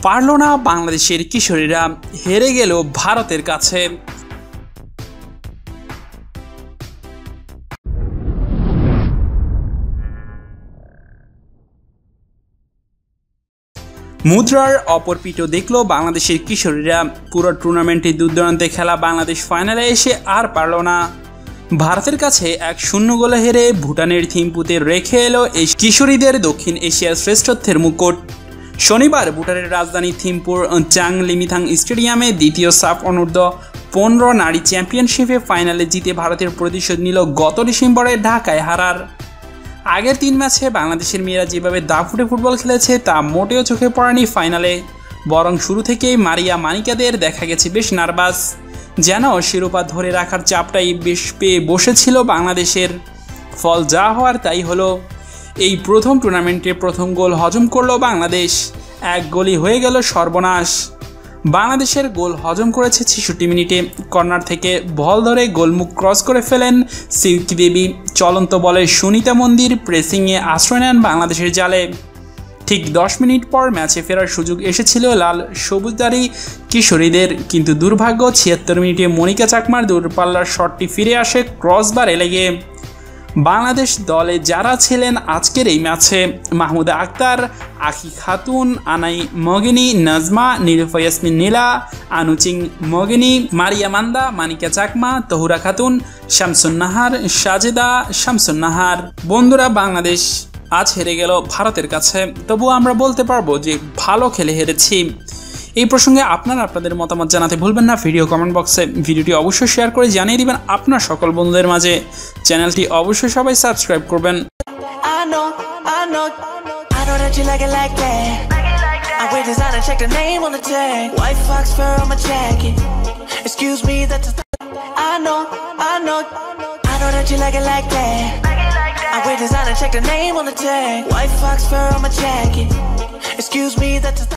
পারল না বাংলাদেশের কিশোরীরা, হেরে গেল ভারতের কাছে। মুদ্রার অপর পিঠও দেখল বাংলাদেশের কিশোরীরা। পুরো টুর্নামেন্টে দুর্দান্ত খেলা বাংলাদেশ ফাইনালে এসে আর পারল না। ভারতের কাছে 1-0 গোলে হেরে ভুটানের থিম্পুতে রেখে এলো এই কিশোরীদের দক্ষিণ এশিয়ার শ্রেষ্ঠত্বের মুকুট। শনিবার ভুটানের রাজধানী থিম্পুর চাং লিমিথাং স্টেডিয়ামে দ্বিতীয় সাফ অনূর্ধ্ব-15 নারী চ্যাম্পিয়নশিপে ফাইনালে জিতে ভারতের প্রতিশোধ নিল গত ডিসেম্বরে ঢাকায় হারার। আগের 3 ম্যাচে বাংলাদেশের মেয়েরা যেভাবে দাপুটে ফুটবল খেলেছে তা মোটেও চোখে পড়েনি ফাইনালে, বরং শুরু থেকেই মারিয়া মানিকাদের দেখা গেছে বেশ নার্ভাস, যেন শিরোপা ধরে রাখার চাপটাই বেশ পেয়ে বসেছিল বাংলাদেশের। ফল যা হওয়ার তাই হলো। এই প্রথম টুর্নামেন্টে প্রথম গোল হজম করল বাংলাদেশ, 1 গোলই হয়ে গেল সর্বনাশ। বাংলাদেশের গোল হজম করেছে 66 মিনিটে। কর্নার থেকে বল ধরে গোলমুখ ক্রস করে ফেলেন সিল্কি দেবী। চলন্ত বলে সুনিতা মন্দির প্রেসিংয়ে আশ্রয় নেন বাংলাদেশের জালে। ঠিক 10 মিনিট পর ম্যাচে ফেরার সুযোগ এসেছিল লাল সবুজদারি কিশোরীদের, কিন্তু দুর্ভাগ্য 76 মিনিটে মনিকা চাকমার দূরপাল্লার শটটি ফিরে আসে ক্রসবারে লেগে। বাংলাদেশ দলে যারা ছিলেন আজকের এই ম্যাচে: মাহমুদা আক্তার, আখি খাতুন, আনাই মগিনী, নাজমা, নীলুফা ইয়াসমিন নীলা, আনুচিং মগিনী, মারিয়া মান্দা, মানিকা চাকমা, তহুরা খাতুন, শামসুন নাহার, সাজেদা শামসুন নাহার। বন্ধুরা, বাংলাদেশ আজ হেরে গেল ভারতের কাছে, তবুও আমরা বলতে পারবো যে ভালো খেলে হেরেছি। এই প্রসঙ্গে আপনাদের মতামত জানাতে ভুলবেন না ভিডিও কমেন্ট বক্সে। ভিডিওটি অবশ্যই শেয়ার করে জানিয়ে দিবেন আপনার সকল বন্ধুদের মাঝে। চ্যানেলটি অবশ্যই সবাই সাবস্ক্রাইব করবেন।